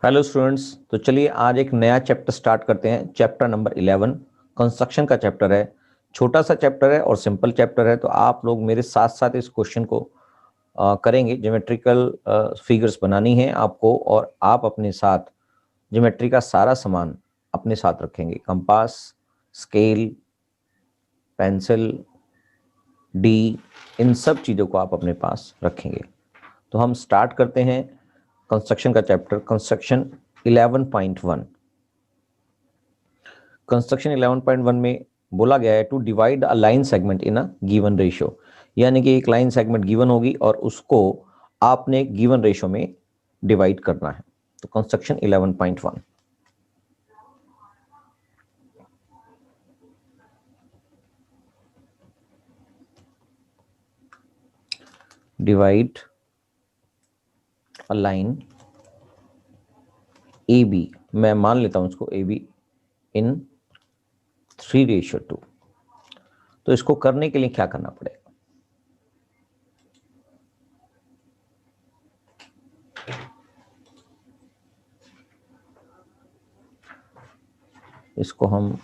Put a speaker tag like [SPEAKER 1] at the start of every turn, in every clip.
[SPEAKER 1] Hello students. तो चलिए आज एक नया चैप्टर स्टार्ट करते हैं। चैप्टर नंबर 11 कंस्ट्रक्शन का चैप्टर है। छोटा सा चैप्टर है और सिंपल चैप्टर है, तो आप लोग मेरे साथ साथ इस क्वेश्चन को करेंगे। ज्योमेट्रिकल फिगर्स बनानी है आपको, और आप अपने साथ ज्योमेट्री का सारा सामान अपने साथ रखेंगे। कंपास, स्केल, पेंसिल, डी, इन सब चीज़ों को आप अपने पास रखेंगे। तो हम स्टार्ट करते हैं कंस्ट्रक्शन का चैप्टर। कंस्ट्रक्शन 11.1। कंस्ट्रक्शन 11.1 में बोला गया है to divide a line segment in a given ratio, यानी कि एक लाइन सेगमेंट गिवन होगी और उसको आपने गिवन रेशियो में डिवाइड करना है। तो construction 11.1, divide a line A B, मैं मान लेता हूं इसको ए बी इन 3:2। तो इसको करने के लिए क्या करना पड़ेगा? इसको हम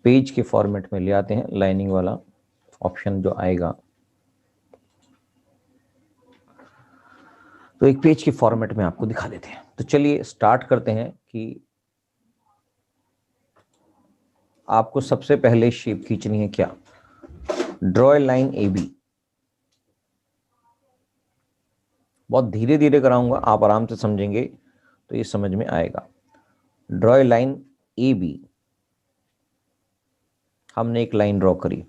[SPEAKER 1] पेज के फॉर्मेट में ले आते हैं। लाइनिंग वाला ऑप्शन जो आएगा, तो एक पेज के फॉर्मेट में आपको दिखा देते हैं। तो चलिए स्टार्ट करते हैं कि आपको सबसे पहले शेप खींचनी है क्या? Draw a line A B. बहुत धीरे धीरे कराऊंगा, आप आराम से समझेंगे तो ये समझ में आएगा। Draw a line A B. हमने एक लाइन ड्रॉ करी,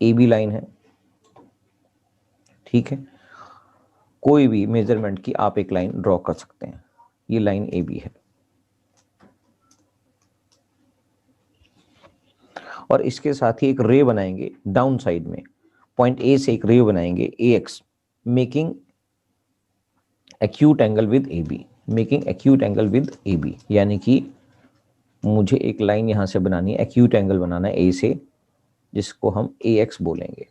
[SPEAKER 1] ए बी लाइन है, ठीक है। कोई भी मेजरमेंट की आप एक लाइन ड्रॉ कर सकते हैं। ये लाइन ए बी है, और इसके साथ ही एक रे बनाएंगे डाउन साइड में। पॉइंट ए से एक रे बनाएंगे A X, making acute angle with A B. Making acute angle with A B, यानी कि मुझे एक लाइन यहां से बनानी है, एक्यूट एंगल बनाना है ए से, जिसको हम ए एक्स बोलेंगे।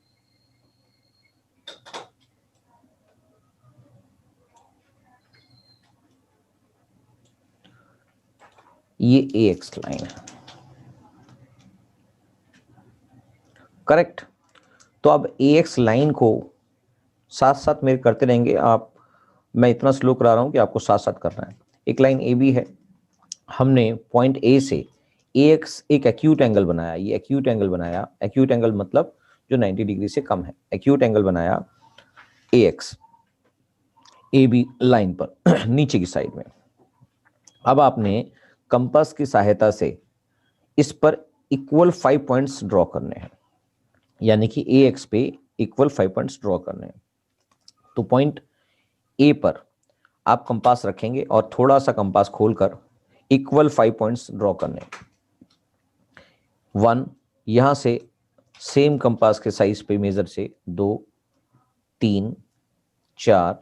[SPEAKER 1] ये ए एक्स लाइन है, करेक्ट। तो अब ए एक्स लाइन को साथ साथ मेरे करते रहेंगे आप। मैं इतना स्लो करा रहा हूं कि आपको साथ साथ करना है। एक लाइन ए बी है, हमने पॉइंट ए से ए एक्स एक एक्यूट एंगल बनाया। ये एक्यूट एंगल बनाया, एक्यूट एंगल मतलब जो 90 डिग्री से कम है। एक्यूट एंगल बनाया ए एक्स ए बी लाइन पर नीचे की साइड में। अब आपने कंपास की सहायता से इस पर इक्वल 5 पॉइंट्स ड्रॉ करने हैं, यानी कि ए एक्स पे इक्वल 5 पॉइंट्स ड्रॉ करने हैं। तो पॉइंट ए पर आप कंपास रखेंगे और थोड़ा सा कंपास खोलकर इक्वल 5 पॉइंट्स ड्रॉ करने हैं। 1, यहां से सेम कंपास के साइज पे मेजर से 2, 3, 4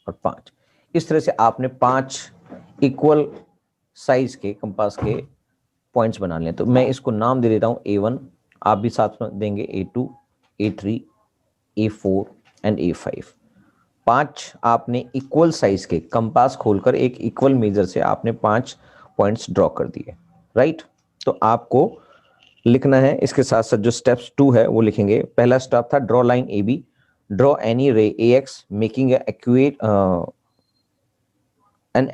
[SPEAKER 1] और 5। इस तरह से आपने 5 इक्वल साइज के कंपास के पॉइंट्स बना लिए। तो मैं इसको नाम दे देता हूं A1, आप भी साथ में देंगे A2, A3, A4 and A5। 5 आपने इक्वल साइज के कंपास खोलकर एक इक्वल मेजर से आपने 5 पॉइंट्स ड्रॉ कर दिए, राइट। तो आपको लिखना है इसके साथ साथ जो स्टेप्स 2 है वो लिखेंगे। पहला स्टेप था draw line A B, draw any ray A X making an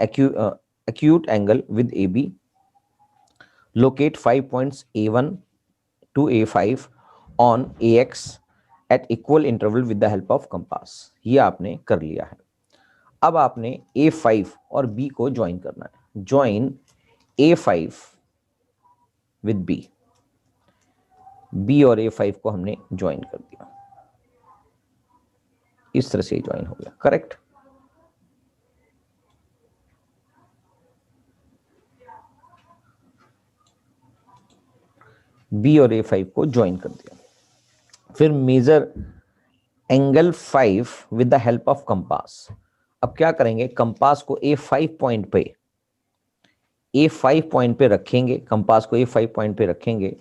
[SPEAKER 1] acute angle with AB. Locate 5 points A1 to A5 on AX at equal interval with the help of compass. ये आपने कर लिया है। अब आपने A5 और B को join करना है। Join A5 with B। B और A5 को हमने ज्वाइन कर दिया, इस तरह से ज्वाइन हो गया, करेक्ट। B और A5 को ज्वाइन कर दिया। फिर measure angle 5 with the help of compass. अब क्या करेंगे, कंपास को A5 पॉइंट पे, A5 पॉइंट पे रखेंगे। कंपास को A5 पॉइंट पे रखेंगे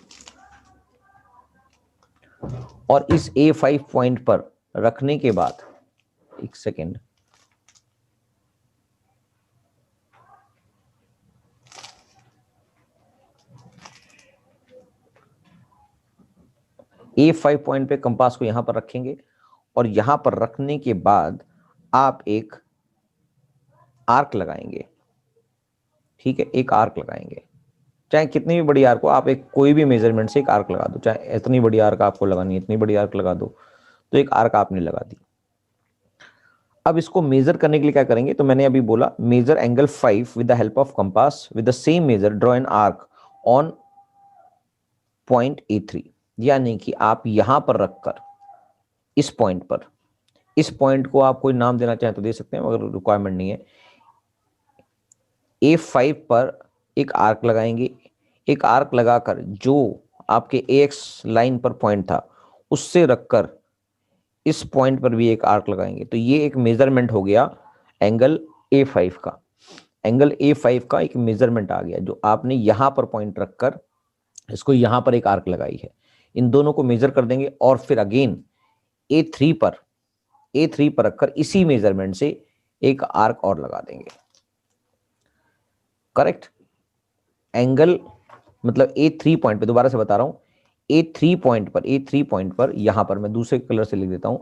[SPEAKER 1] और इस A5 पॉइंट पर रखने के बाद, एक सेकेंड, A5 पॉइंट पे कंपास को यहां पर रखेंगे और यहां पर रखने के बाद आप एक आर्क लगाएंगे। ठीक है, एक आर्क लगाएंगे, चाहे कितनी भी बड़ी आर्क हो, आप एक कोई भी मेजरमेंट से एक आर्क लगा दो, चाहे इतनी बड़ी आर्क आपको लगानी है, इतनी बड़ी आर्क लगा दो। तो एक आर्क आपने लगा दी। अब इसको मेजर करने के लिए क्या करेंगे, तो मैंने अभी बोला measure angle 5 with the help of compass with the same measure draw an arc on point A3। यानी कि आप यहां पर रखकर इस पॉइंट पर, इस पॉइंट को आप कोई नाम देना चाहें तो दे सकते हैं, मगर रिक्वायरमेंट नहीं है। A5 पर एक आर्क लगाएंगे, एक आर्क लगाकर जो आपके AX लाइन पर पॉइंट था उससे रखकर इस पॉइंट पर भी एक आर्क लगाएंगे। तो ये एक मेजरमेंट हो गया एंगल A5 का। एंगल A5 का एक मेजरमेंट आ गया जो आपने यहां पर पॉइंट रखकर इसको यहां पर एक आर्क लगाई है। इन दोनों को मेजर कर देंगे और फिर अगेन A3 पर रखकर इसी मेजरमेंट से एक आर्क और लगा देंगे। करेक्ट। एंगल मतलब A3 पॉइंट पे, दोबारा से बता रहा हूं, A3 पॉइंट पर यहां पर मैं दूसरे कलर से लिख देता हूं,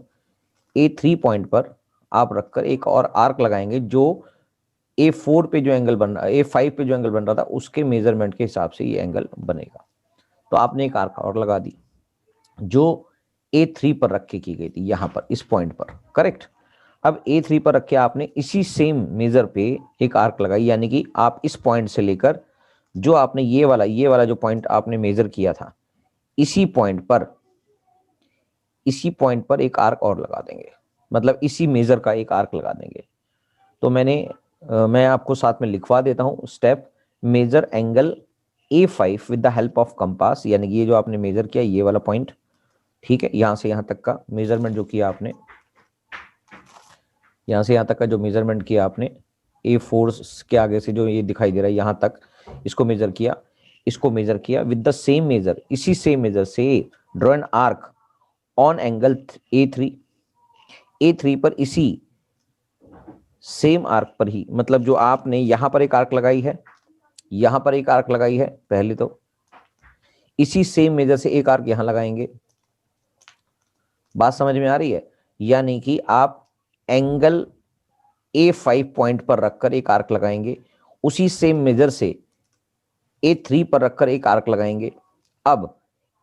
[SPEAKER 1] A3 पॉइंट पर आप रखकर एक और आर्क लगाएंगे जो A4 पे जो एंगल बन रहा है, A5 पे जो एंगल बन रहा था उसके मेजरमेंट के हिसाब से ये एंगल बनेगा। तो आपने एक आर्क और लगा दी जो A3 पर रख के की गई थी, यहां पर इस पॉइंट पर। करेक्ट। अब A3 पर रख के आपने इसी सेम मेजर पे एक आर्क लगाई, यानी कि आप इस पॉइंट से लेकर जो आपने ये वाला जो पॉइंट आपने मेजर किया था, इसी पॉइंट पर एक आर्क और लगा देंगे, मतलब इसी मेजर का एक आर्क लगा देंगे। तो मैं आपको साथ में लिखवा देता हूं step. Measure angle A5 with the help of compass, यानी कि ये जो आपने मेजर किया ये वाला पॉइंट, ठीक है, यहां से यहां तक का मेजरमेंट जो किया आपने, यहां से यहां तक का जो मेजरमेंट किया आपने, A4 के आगे से जो ये दिखाई दे रहा है यहां तक, इसको मेजर किया विद द सेम मेजर, इसी सेम मेजर से draw an arc on angle A3 पर, इसी सेम आर्क पर ही, मतलब जो आपने यहां पर एक आर्क लगाई है, यहां पर एक आर्क लगाई है पहले, तो इसी सेम मेजर से एक आर्क यहां लगाएंगे। बात समझ में आ रही है? यानी कि आप एंगल A5 पॉइंट पर रखकर एक आर्क लगाएंगे, उसी सेम मेजर से A3 पर रखकर एक आर्क लगाएंगे। अब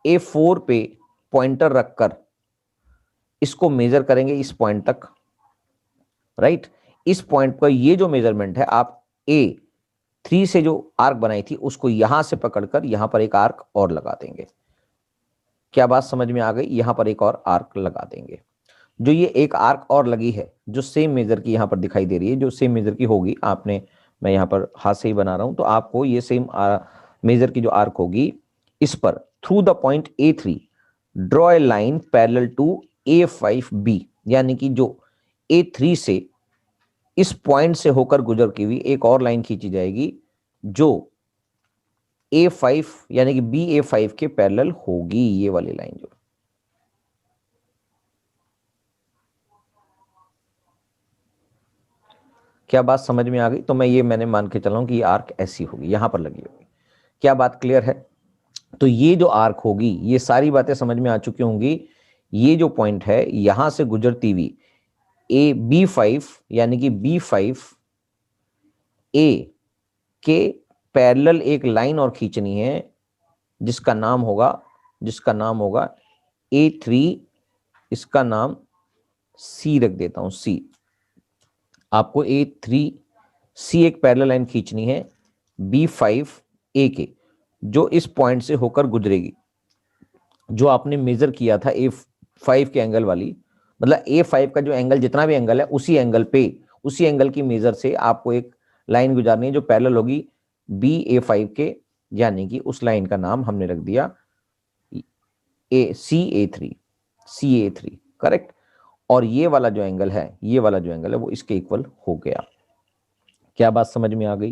[SPEAKER 1] A4 पे पॉइंटर रखकर इसको मेजर करेंगे इस पॉइंट तक, राइट। इस पॉइंट पर ये जो मेजरमेंट है, आप A3 से जो आर्क बनाई थी उसको यहां से पकड़कर यहां पर एक आर्क और लगा देंगे। क्या बात समझ में आ गई? यहां पर एक और आर्क लगा देंगे। जो ये एक आर्क और लगी है जो सेम मेजर की यहां पर दिखाई दे रही है, जो सेम मेजर की होगी, आपने, मैं यहां पर हाथ से ही बना रहा हूं, तो आपको ये सेम मेजर की जो आर्क होगी, इस पर through the point A3 draw a line parallel to A5B, यानी कि जो A3 से इस पॉइंट से होकर गुजर की हुई एक और लाइन खींची जाएगी जो A5 यानी कि BA5 के पैरेलल होगी, ये वाली लाइन जो। क्या बात समझ में आ गई? तो मैंने मान के चला हूं कि ये आर्क ऐसी होगी, यहां पर लगी होगी। क्या बात क्लियर है? तो ये जो आर्क होगी, ये सारी बातें समझ में आ चुकी होंगी। ये जो पॉइंट है यहां से गुजरती हुई B5 यानी कि B5 A के पैरेलल एक लाइन और खींचनी है जिसका नाम होगा A3, इसका नाम C रख देता हूं, C। आपको A3C एक पैरेलल लाइन खींचनी है B5A के, जो इस पॉइंट से होकर गुजरेगी, जो आपने मेजर किया था A5 के एंगल वाली, मतलब A5 का जो एंगल, जितना भी एंगल है, उसी एंगल की मेजर से आपको एक लाइन गुजारनी है जो पैरेलल होगी BA5 के, यानी कि उस लाइन का नाम हमने रख दिया CA3। करेक्ट। और ये वाला जो एंगल है वो इसके इक्वल हो गया। क्या बात समझ में आ गई?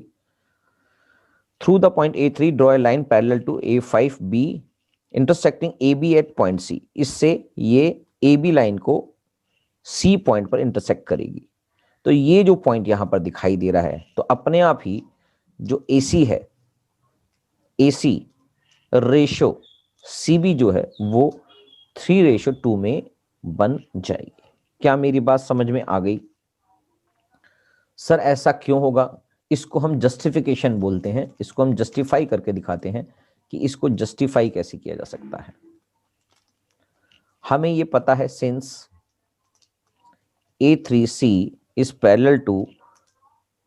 [SPEAKER 1] Through the point A3 draw a line parallel to A5B intersecting AB at point C। इससे ये AB लाइन को C पॉइंट पर इंटरसेक्ट करेगी। तो ये जो पॉइंट यहां पर दिखाई दे रहा है, तो अपने आप ही जो AC है, AC रेशो CB जो है वो 3:2 में बन जाएगी। क्या मेरी बात समझ में आ गई? सर ऐसा क्यों होगा? इसको हम जस्टिफिकेशन बोलते हैं, इसको हम जस्टिफाई करके दिखाते हैं कि इसको जस्टिफाई कैसे किया जा सकता है। हमें ये पता है since A3C is parallel to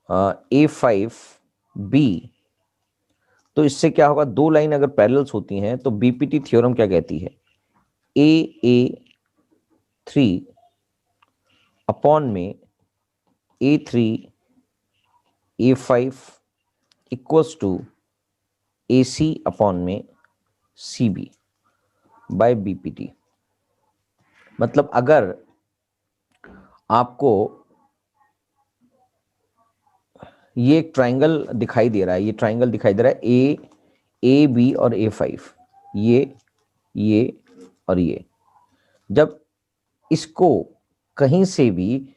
[SPEAKER 1] A5B, तो इससे क्या होगा, दो लाइन अगर पैरेलल्स होती हैं तो बीपीटी थ्योरम क्या कहती है, AA3 अपॉन में A3 A5 equals to AC upon में CB बाय बीपीटी। मतलब अगर आपको ये एक ट्राइंगल दिखाई दे रहा है, ये ट्राइंगल दिखाई दे रहा है A B और A5, ये और ये, जब इसको कहीं से भी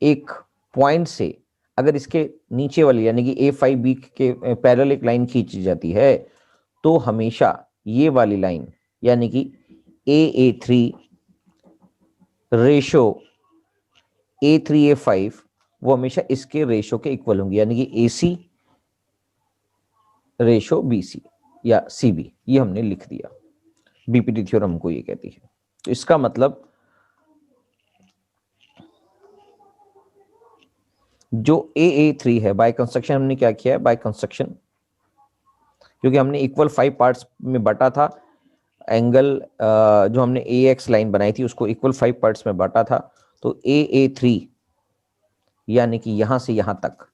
[SPEAKER 1] एक पॉइंट से अगर इसके नीचे वाली यानी कि A5B के पैरेलल एक लाइन खींची जाती है तो हमेशा ये वाली लाइन यानी कि AA3 रेशो A3A5 वो हमेशा इसके रेशो के इक्वल होंगी, यानी कि AC रेशो BC या CB, ये हमने लिख दिया। बीपीटी थ्योरम हमको ये कहती है। तो इसका मतलब जो AA3 है बाय कंस्ट्रक्शन हमने क्या किया है, बाय कंस्ट्रक्शन, क्योंकि हमने इक्वल 5 पार्ट्स में बांटा था एंगल, जो हमने AX लाइन बनाई थी उसको इक्वल 5 पार्ट्स में बांटा था, तो AA3 यानी कि यहां से यहां तक,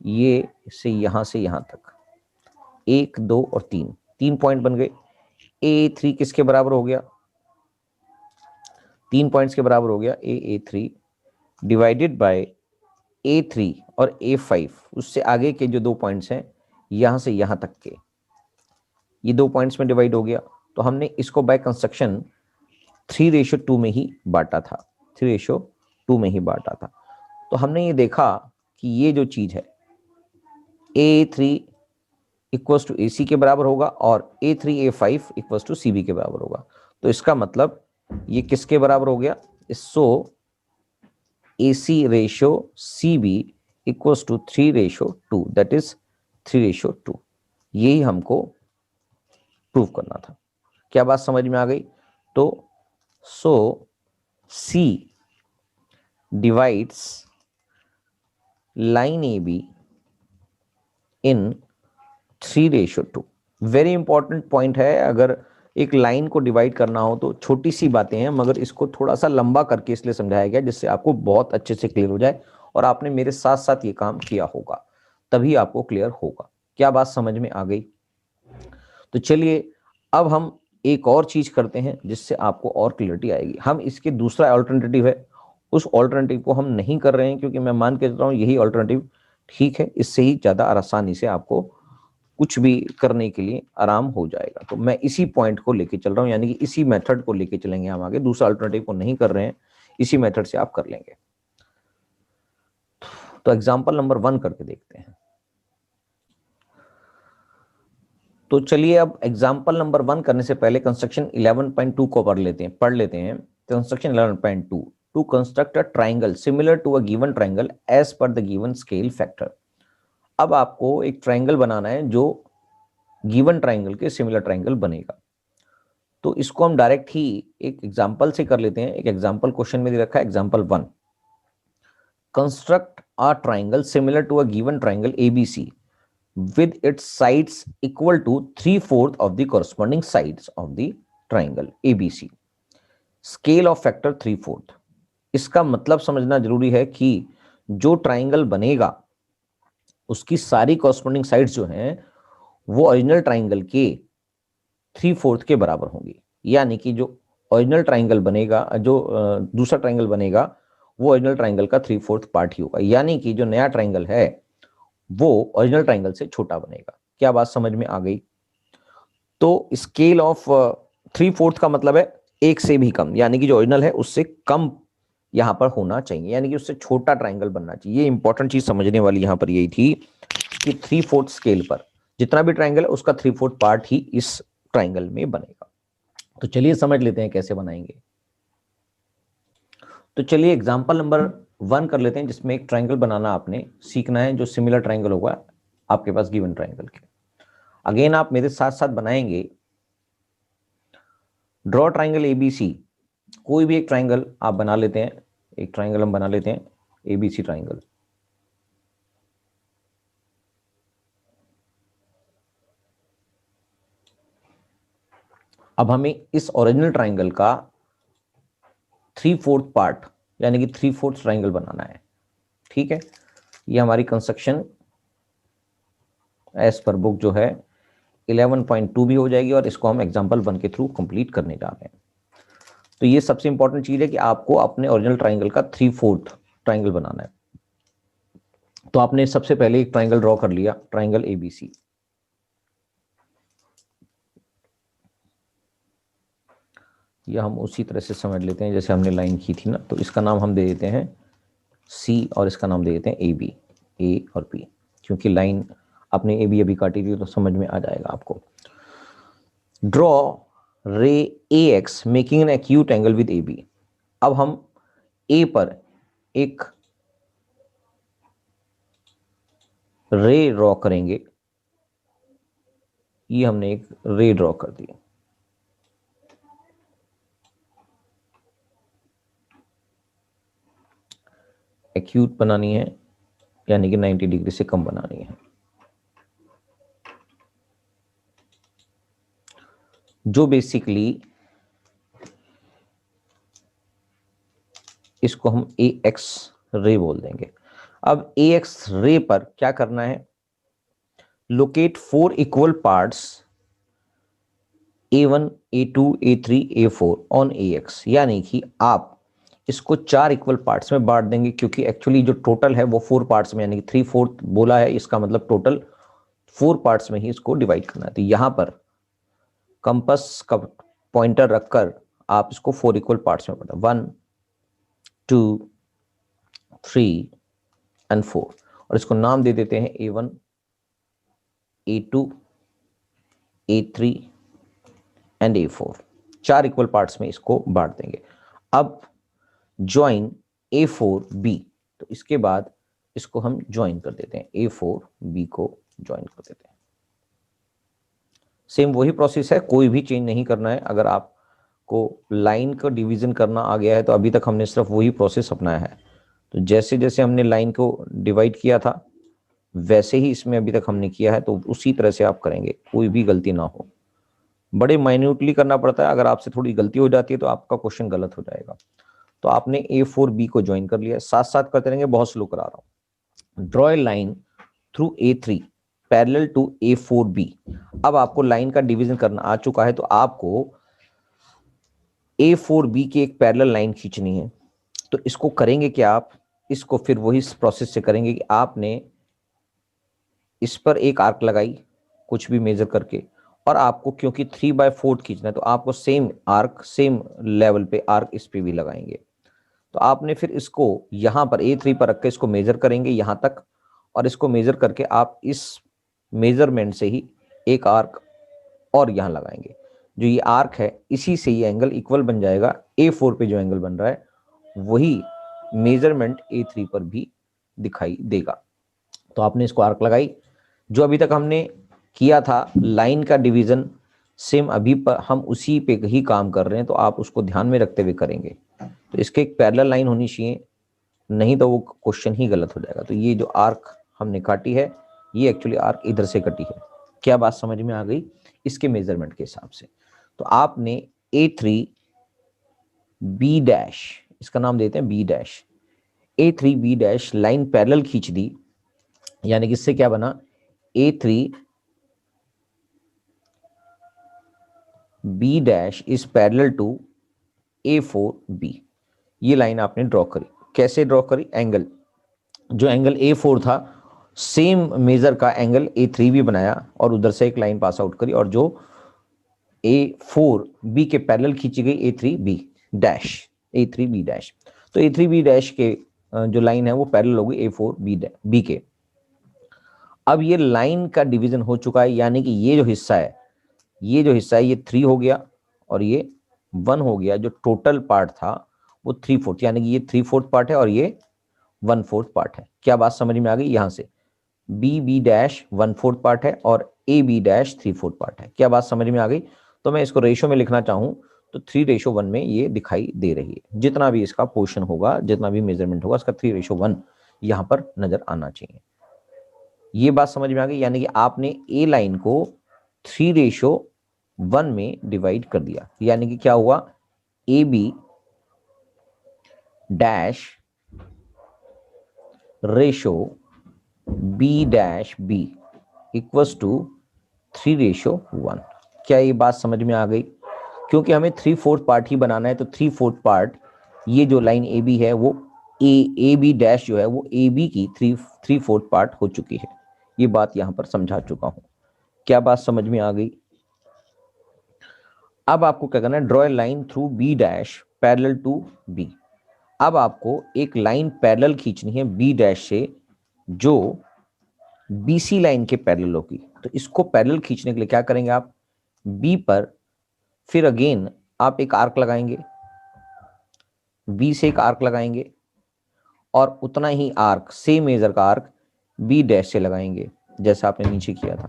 [SPEAKER 1] ये से यहां तक 1 2 और 3 पॉइंट बन गए। AA3 किसके बराबर हो गया, 3 पॉइंट्स के बराबर हो गया। AA3 डिवाइडेड बाय A3 और A5, उससे आगे के जो 2 पॉइंट्स हैं यहां से यहां तक के, ये 2 पॉइंट्स में डिवाइड हो गया। तो हमने इसको बाय कंस्ट्रक्शन 3:2 में ही बांटा था, 3:2 में ही बांटा था। तो हमने ये देखा कि ये जो चीज है A3 इक्वल्स टू AC के बराबर होगा और A3A5 इक्वल्स टू CB के बराबर होगा। तो इसका मतलब ये किसके बराबर हो गया, so AC ratio CB equals to 3:2, that is 3:2। यही हमको प्रूव करना था। क्या बात समझ में आ गई? तो सो C डिवाइड्स लाइन AB इन 3:2। वेरी इंपॉर्टेंट पॉइंट है। अगर एक लाइन को डिवाइड करना हो तो छोटी सी बातें हैं, मगर इसको थोड़ा सा लंबा करके इसलिए समझाया गया जिससे आपको बहुत अच्छे से क्लियर हो जाए, और आपने मेरे साथ साथ ये काम किया होगा तभी आपको क्लियर होगा। क्या बात समझ में आ गई? तो चलिए अब हम एक और चीज करते हैं जिससे आपको और क्लियरिटी आएगी। हम इसके दूसरा ऑल्टरनेटिव है, उस ऑल्टरनेटिव को हम नहीं कर रहे हैं क्योंकि मैं मान के चल रहा हूं यही ऑल्टरनेटिव ठीक है, इससे ही ज्यादा आसानी से आपको कुछ भी करने के लिए आराम हो जाएगा। तो मैं इसी पॉइंट को लेके चल रहा हूं, यानी कि इसी मेथड को लेके चलेंगे हम आगे, दूसरा अल्टरनेटिव को नहीं कर रहे हैं, इसी मेथड से आप कर लेंगे। तो एग्जांपल नंबर 1 करके देखते हैं। तो चलिए अब एग्जांपल नंबर 1 करने से पहले कंस्ट्रक्शन 11.2 को पढ़ लेते हैं। Construction 11.2, to construct a triangle similar to a given triangle as per the given scale factor. अब आपको एक ट्राइंगल बनाना है जो गिवन ट्राइंगल के सिमिलर ट्राइंगल बनेगा। तो इसको हम डायरेक्ट ही एक एग्जांपल से कर लेते हैं। एक एग्जांपल क्वेश्चन में दे रखा है, example 1, construct a triangle similar to a given triangle ABC with its sides equal to 3/4 of the corresponding sides of the triangle ABC, scale of factor 3/4। इसका मतलब समझना जरूरी है कि जो ट्राइंगल बनेगा उसकी सारी कॉरस्पॉन्डिंग साइड्स जो हैं वो ओरिजिनल ट्राइंगल के 3/4 के बराबर होंगी। यानी कि जो ओरिजिनल ट्राइंगल बनेगा, जो दूसरा ट्राइंगल बनेगा वो ओरिजिनल ट्राइंगल का 3/4 पार्ट ही होगा। यानी कि जो नया ट्राइंगल है वो ओरिजिनल ट्राइंगल से छोटा बनेगा। क्या बात समझ में आ गई? तो स्केल ऑफ 3/4 का मतलब है एक से भी कम, यानी कि जो ओरिजिनल है उससे कम यहां पर होना चाहिए, यानी कि उससे छोटा ट्राइंगल बनना चाहिए। ये इंपॉर्टेंट चीज समझने वाली यहां पर यही थी कि 3/4 स्केल पर जितना भी ट्राइंगल है उसका 3/4 पार्ट ही इस ट्राइंगल में बनेगा। तो चलिए समझ लेते हैं कैसे बनाएंगे। तो चलिए एग्जाम्पल नंबर 1 कर लेते हैं, जिसमें एक ट्राइंगल बनाना आपने सीखना है जो सिमिलर ट्राइंगल होगा आपके पास गिवन ट्राइंगल के। अगेन आप मेरे साथ साथ बनाएंगे। ड्रॉ ट्राइंगल एबीसी, कोई भी एक ट्राइंगल आप बना लेते हैं। एक ट्राइंगल हम बना लेते हैं एबीसी ट्राइंगल। अब हमें इस ओरिजिनल ट्राइंगल का 3/4 पार्ट यानी कि 3/4 ट्राइंगल बनाना है। ठीक है, ये हमारी कंस्ट्रक्शन एज पर बुक जो है 11.2 भी हो जाएगी, और इसको हम एग्जाम्पल 1 के थ्रू कंप्लीट करने जा रहे हैं। तो ये सबसे इंपॉर्टेंट चीज है कि आपको अपने ओरिजिनल ट्राइंगल का 3/4 ट्राइंगल बनाना है। तो आपने सबसे पहले एक ट्राइंगल ड्रॉ कर लिया, ट्राइंगल एबीसी। यह हम उसी तरह से समझ लेते हैं जैसे हमने लाइन की थी ना। तो इसका नाम हम दे देते हैं सी और इसका नाम दे देते हैं ए बी, ए और बी, क्योंकि लाइन आपने ए बी अभी काटी थी तो समझ में आ जाएगा आपको। Draw ray A X making an acute angle with A B. अब हम ए पर एक रे ड्रॉ करेंगे। ये हमने एक रे ड्रॉ कर दी। एक्यूट बनानी है यानी कि 90 डिग्री से कम बनानी है। जो बेसिकली इसको हम ए एक्स रे बोल देंगे। अब ए एक्स रे पर क्या करना है, locate 4 equal parts A1, A2, A3, A4 on AX, यानी कि आप इसको 4 इक्वल पार्ट्स में बांट देंगे, क्योंकि एक्चुअली जो टोटल है वो 4 पार्ट्स में, यानी कि 3/4 बोला है, इसका मतलब टोटल 4 पार्ट्स में ही इसको डिवाइड करना है। तो यहां पर कंपास का पॉइंटर रखकर आप इसको 4 इक्वल पार्ट्स में बांटें, 1, 2, 3 एंड 4, और इसको नाम दे देते हैं A1, A2, A3 and A4। 4 equal parts में इसको बांट देंगे। अब ज्वाइन A4B, तो इसके बाद इसको हम ज्वाइन कर देते हैं, A4B को ज्वाइन कर देते हैं। सेम वही प्रोसेस है, कोई भी चेंज नहीं करना है। अगर आपको लाइन का डिवीजन करना आ गया है तो अभी तक हमने सिर्फ वही प्रोसेस अपनाया है। तो जैसे जैसे हमने लाइन को डिवाइड किया था वैसे ही इसमें अभी तक हमने किया है, तो उसी तरह से आप करेंगे, कोई भी गलती ना हो। बड़े माइन्यूटली करना पड़ता है, अगर आपसे थोड़ी गलती हो जाती है तो आपका क्वेश्चन गलत हो जाएगा। तो आपने A4B को ज्वाइन कर लिया, साथ साथ करते रहेंगे, बहुत स्लो करा रहा हूं। Draw a line through A3 parallel to A4B। अब आपको लाइन का डिवीजन करना आ चुका है, तो आपको A4B की एक पैरेलल लाइन खींचनी है। तो इसको करेंगे क्या, आप इसको फिर वही प्रोसेस से करेंगे कि आपने इस पर एक आर्क लगाई कुछ भी मेजर करके, और आपको क्योंकि 3/4 खींचना है तो आपको सेम आर्क, सेम लेवल पे आर्क इस पे भी लगाएंगे। तो आपने फिर इसको यहां पर A3 पर रख के इसको मेजर करेंगे यहां तक, और इसको मेजर करके आप इस मेजरमेंट से ही एक आर्क और यहां लगाएंगे। जो ये आर्क है इसी से ये एंगल इक्वल बन जाएगा। A4 पे जो एंगल बन रहा है वही मेजरमेंट A3 पर भी दिखाई देगा। तो आपने इसको आर्क लगाई। जो अभी तक हमने किया था लाइन का डिवीजन, सेम अभी पर हम उसी पे ही काम कर रहे हैं, तो आप उसको ध्यान में रखते हुए करेंगे। तो इसके एक पैरेलल लाइन होनी चाहिए, नहीं तो वो क्वेश्चन ही गलत हो जाएगा। तो ये जो आर्क हमने काटी है ये एक्चुअली आर्क इधर से कटी है। क्या बात समझ में आ गई इसके मेजरमेंट के हिसाब से। तो आपने A3B', इसका नाम देते हैं B', A3B' लाइन पैरेलल खींच दी, यानी कि इससे क्या बना, A3B' is parallel to A4B। ये लाइन आपने ड्रॉ करी। कैसे ड्रॉ करी, एंगल, जो एंगल A4 था सेम मेजर का एंगल A3 भी बनाया और उधर से एक लाइन पास आउट करी, और जो A4B के पैरेलल खींची गई A3B', A3B'। तो A3B' के जो लाइन है वो पैरेलल होगी A4B के। अब ये लाइन का डिवीजन हो चुका है, यानी कि ये जो हिस्सा है ये 3 हो गया, और ये 1 हो गया। जो टोटल पार्ट था वो 3/4, यानी कि ये 3/4 पार्ट है और ये 1/4 पार्ट है। क्या बात समझ में आ गई? यहां से बी डैश 1/4 पार्ट है और ए बी डैश 3/4 पार्ट है। क्या बात समझ में आ गई? तो मैं इसको रेशो में लिखना चाहूं तो 3:1 में ये दिखाई दे रही है। जितना भी इसका पोर्शन होगा, जितना भी मेजरमेंट होगा, इसका 3:1 यहां पर नजर आना चाहिए। ये बात समझ में आ गई? यानी कि आपने ए लाइन को 3:1 में डिवाइड कर दिया, यानी कि क्या हुआ, A B dash ratio B dash B equals to 3:1। क्या ये बात समझ में आ गई? क्योंकि हमें 3/4 पार्ट ही बनाना है, तो 3/4 पार्ट, ये जो लाइन ए बी है वो ए बी डैश जो है वो ए बी की 3/4 पार्ट हो चुकी है। ये बात यहां पर समझा चुका हूं। क्या बात समझ में आ गई? अब आपको क्या करना है, draw a line through B dash parallel to B. अब आपको एक लाइन पैरेलल खींचनी है बी डैश से, जो बीसी लाइन के पैरेलल होगी। तो इसको पैरेलल खींचने के लिए क्या करेंगे आप, बी पर फिर अगेन आप एक आर्क लगाएंगे, बी से एक आर्क लगाएंगे और उतना ही आर्क, सेम मेजर का आर्क बी डैश से लगाएंगे जैसा आपने नीचे किया था।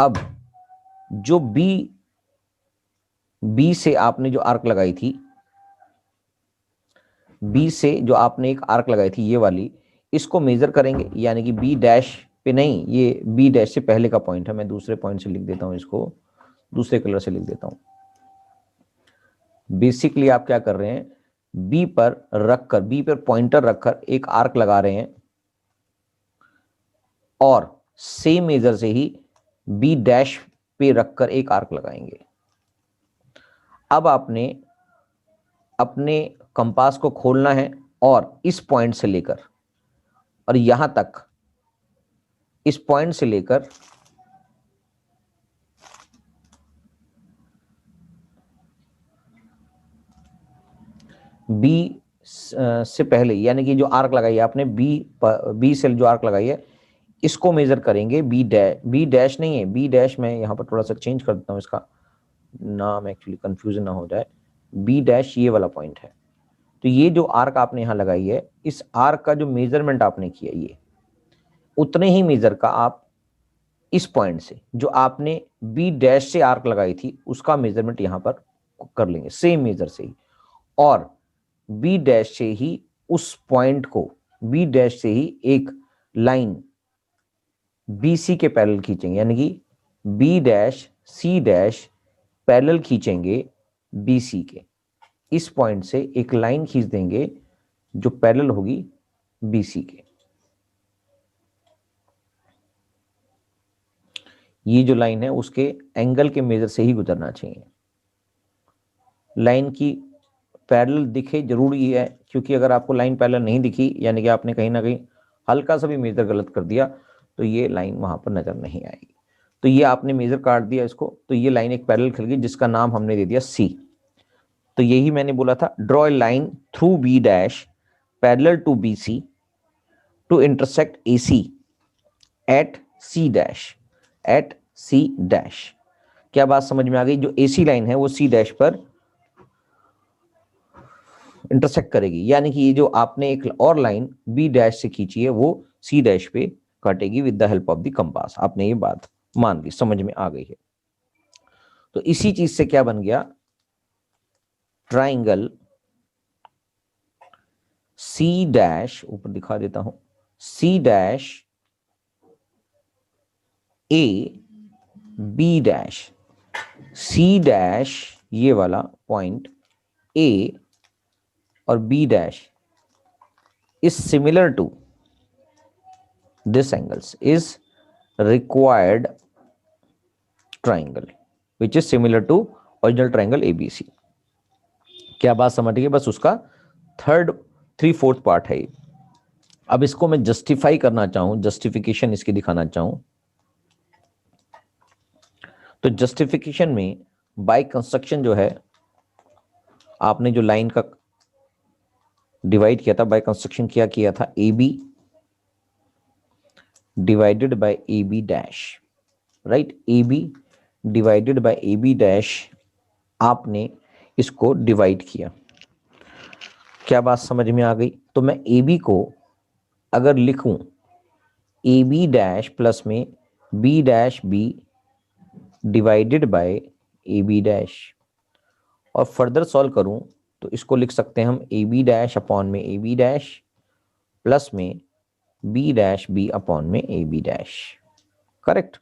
[SPEAKER 1] अब जो बी से आपने जो आर्क लगाई थी, बी से जो आपने एक आर्क लगाई थी ये वाली, इसको मेजर करेंगे, यानी कि बी डैश पे नहीं, ये बी डैश से पहले का पॉइंट है। मैं दूसरे पॉइंट से लिख देता हूं, इसको दूसरे कलर से लिख देता हूं। बेसिकली आप क्या कर रहे हैं, बी पर रखकर, बी पर पॉइंटर रखकर एक आर्क लगा रहे हैं और सेम मेजर से ही बी डैश पे रखकर एक आर्क लगाएंगे। अब आपने अपने कंपास को खोलना है और इस पॉइंट से लेकर और यहां तक, इस पॉइंट से लेकर बी से पहले, यानी कि जो आर्क लगाई है आपने बी से जो आर्क लगाई है, इसको मेजर करेंगे बी डैश नहीं है, बी डैश में यहां पर थोड़ा सा चेंज कर देता हूं इसका नाम, एक्चुअली कंफ्यूजन ना हो जाए। बी डैश ये वाला पॉइंट है। तो ये जो आर्क आपने यहां लगाई है, इस आर्क का जो मेजरमेंट आपने किया, ये उतने ही मेजर का आप इस पॉइंट से, जो आपने बी डैश से आर्क लगाई थी, उसका मेजरमेंट यहां पर कर लेंगे सेम मेजर से ही, और बी डैश से ही उस पॉइंट को, बी डैश से ही एक लाइन बीसी के पैरेलल खींचेंगे, यानी कि B dash C dash parallel खींचेंगे बीसी के। इस पॉइंट से एक लाइन खींच देंगे जो पैरेलल होगी बीसी के। ये जो लाइन है उसके एंगल के मेजर से ही गुजरना चाहिए। लाइन की पैरेलल दिखे जरूरी है, क्योंकि अगर आपको लाइन पैरेलल नहीं दिखी, यानी कि आपने कहीं ना कहीं हल्का सा भी मेजर गलत कर दिया, तो ये लाइन वहां पर नजर नहीं आएगी। तो ये आपने मेजर काट दिया इसको, तो ये लाइन एक पैरेलल खिल गई जिसका नाम हमने दे दिया सी। तो यही मैंने बोला था, draw a line through B dash parallel to B C to intersect A C at C dash, at C dash. क्या बात समझ में आ गई? जो ए सी लाइन है वो सी डैश पर इंटरसेक्ट करेगी, यानी कि ये जो आपने एक और लाइन बी डैश से खींची है वो सी डैश पे काटेगी with the help of the compass. आपने ये बात मान ली, समझ में आ गई है। तो इसी चीज से क्या बन गया, ट्राइंगल सी डैश, ऊपर दिखा देता हूं, C dash A B dash, C dash ये वाला पॉइंट ए और B dash is similar to this angles is required triangle which is similar to original triangle ABC। क्या बात समझ गए? बस उसका 3/4 पार्ट है। अब इसको मैं जस्टिफाई करना चाहूं, जस्टिफिकेशन इसकी दिखाना चाहूं, तो जस्टिफिकेशन में बाय कंस्ट्रक्शन जो है, आपने जो लाइन का डिवाइड किया था बाय कंस्ट्रक्शन, क्या किया था, A B divided by AB dash, right, AB divided by AB dash आपने इसको डिवाइड किया। क्या बात समझ में आ गई? तो मैं ए बी को अगर लिखूं ए बी डैश प्लस में B dash B divided by A B dash, और फर्दर सॉल्व करूं तो इसको लिख सकते हैं हम ए बी डैश अपॉन में ए बी डैश प्लस में बी डैश बी अपॉन में ए बी डैश। करेक्ट।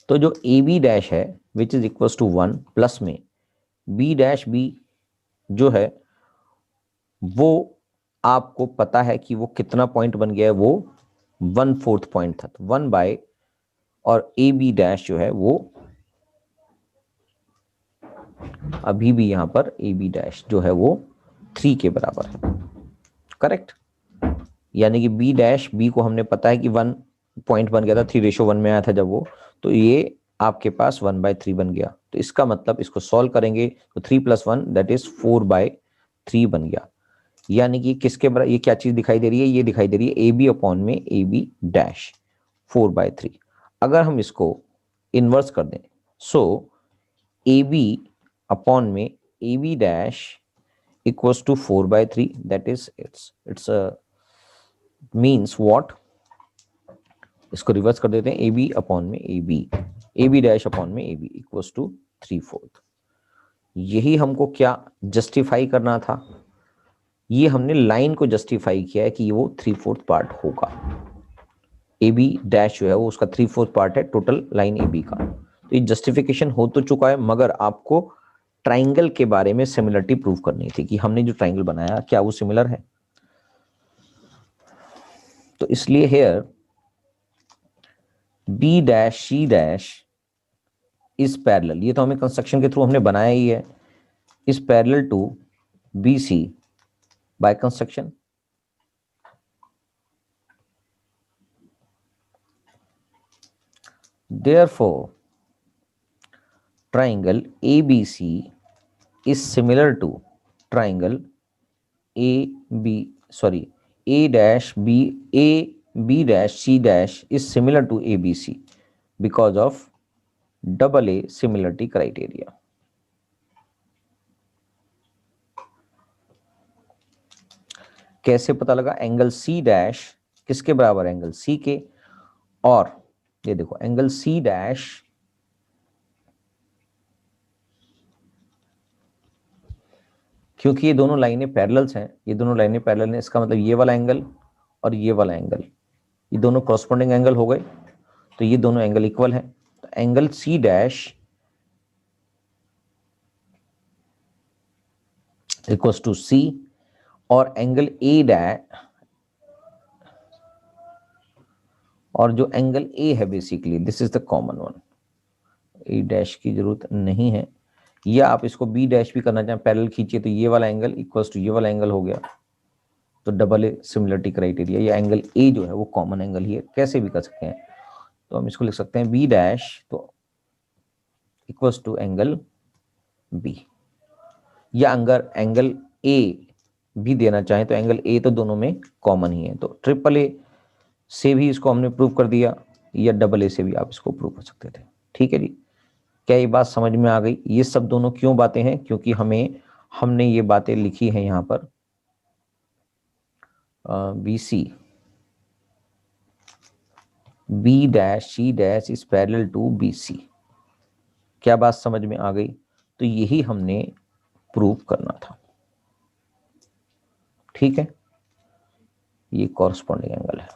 [SPEAKER 1] तो जो ए बी डैश है which is equal to 1 plus में बी डैश बी जो है वो आपको पता है कि वो कितना पॉइंट बन गया है, वो 1/4 पॉइंट था, 1 बाय, और ए बी डैश जो है वो अभी भी यहां पर ए बी डैश जो है वो 3 के बराबर है। करेक्ट। यानी कि बी डैश बी को हमने पता है कि 1 पॉइंट बन गया था, 3:1 में आया था जब वो, तो ये आपके पास 1/3 बन गया। तो इसका मतलब इसको सॉल्व करेंगे तो 3 + 1 दैट इज 4/3 बन गया। यानी कि किसके बराबर, ये क्या चीज दिखाई दे रही है, ये दिखाई दे रही है ए बी अपॉन में ए बी डैश 4/3। अगर हम इसको इनवर्स कर दें, सो ए बी अपॉन में A B dash equals to 4/3, that is it's means what, इसको रिवर्स कर देते हैं, ए बी अपॉन में ए बी डैश अपॉन में ए बी इक्वल्स टू 3/4। यही हमको क्या जस्टिफाई करना था, ये हमने लाइन को जस्टिफाई किया है कि वो 3/4 पार्ट होगा। ए बी डैश जो है वो उसका 3/4 पार्ट है टोटल लाइन ए बी का। तो ये जस्टिफिकेशन हो तो चुका है, मगर आपको ट्राइंगल के बारे में सिमिलरिटी प्रूव करनी थी कि हमने जो ट्राइंगल बनाया क्या वो सिमिलर है। तो इसलिए here B dash C dash is parallel, ये तो हमें कंस्ट्रक्शन के थ्रू हमने बनाया ही है, is parallel to B C by construction. Therefore, triangle ABC is similar to triangle A dash B dash C dash is similar to ABC because of AA similarity criteria. कैसे पता लगा? Angle C dash किसके बराबर है? Angle C के, और ये देखो एंगल C डैश क्योंकि ये दोनों लाइनें पैरेलल्स हैं, ये दोनों लाइनें पैरेलल हैं, इसका मतलब ये वाला एंगल और ये वाला एंगल, ये दोनों कॉरस्पॉन्डिंग एंगल हो गए, तो ये दोनों एंगल इक्वल हैं। तो angle C dash equals to C, और एंगल A डैश, और जो एंगल A है basically this is the common one, A dash की जरूरत नहीं है, या आप इसको B डैश भी करना चाहें, पैरेलल खींचिए तो ये वाला एंगल इक्वल्स टू ये वाला एंगल हो गया, तो AA सिमिलरिटी क्राइटेरिया, या एंगल A जो है वो कॉमन एंगल ही है, कैसे भी कर सकते हैं। तो हम इसको लिख सकते हैं B डैश तो इक्वल्स टू एंगल B, या अगर एंगल A भी देना चाहें तो एंगल A तो दोनों में कॉमन ही है, तो AAA से भी इसको हमने प्रूव कर दिया, या AA से भी आप इसको प्रूव कर सकते थे। ठीक है जी, क्या ये बात समझ में आ गई? ये सब दोनों क्यों बातें हैं? क्योंकि हमने ये बातें लिखी हैं यहाँ पर BC B dash C dash is parallel to BC। क्या बात समझ में आ गई? तो यही हमने प्रूव करना था। ठीक है, ये कॉरस्पॉन्डिंग एंगल है।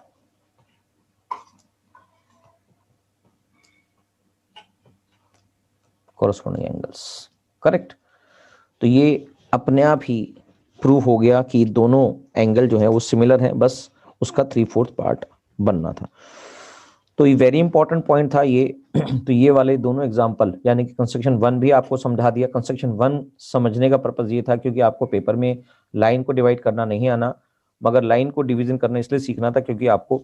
[SPEAKER 1] Corresponding angles, correct. तो ये अपने आप ही प्रूव हो गया कि दोनों एंगल जो है वो सिमिलर हैं, बस उसका 3/4 पार्ट बनना था। तो ये वेरी इंपॉर्टेंट पॉइंट था ये। तो ये वाले दोनों एग्जांपल, यानी कि कंस्ट्रक्शन 1 भी आपको समझा दिया। कंस्ट्रक्शन 1 समझने का पर्पस ये था क्योंकि आपको पेपर में लाइन को डिवाइड करना नहीं आना, मगर लाइन को डिवीजन करना इसलिए सीखना था क्योंकि आपको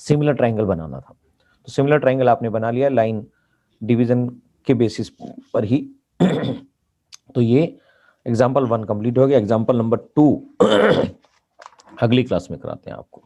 [SPEAKER 1] सिमिलर ट्राइंगल बनाना था। तो सिमिलर ट्राइंगल आपने बना लिया लाइन डिवीजन के बेसिस पर ही। तो ये एग्जाम्पल 1 कंप्लीट हो गया। एग्जाम्पल नंबर 2 अगली क्लास में कराते हैं आपको।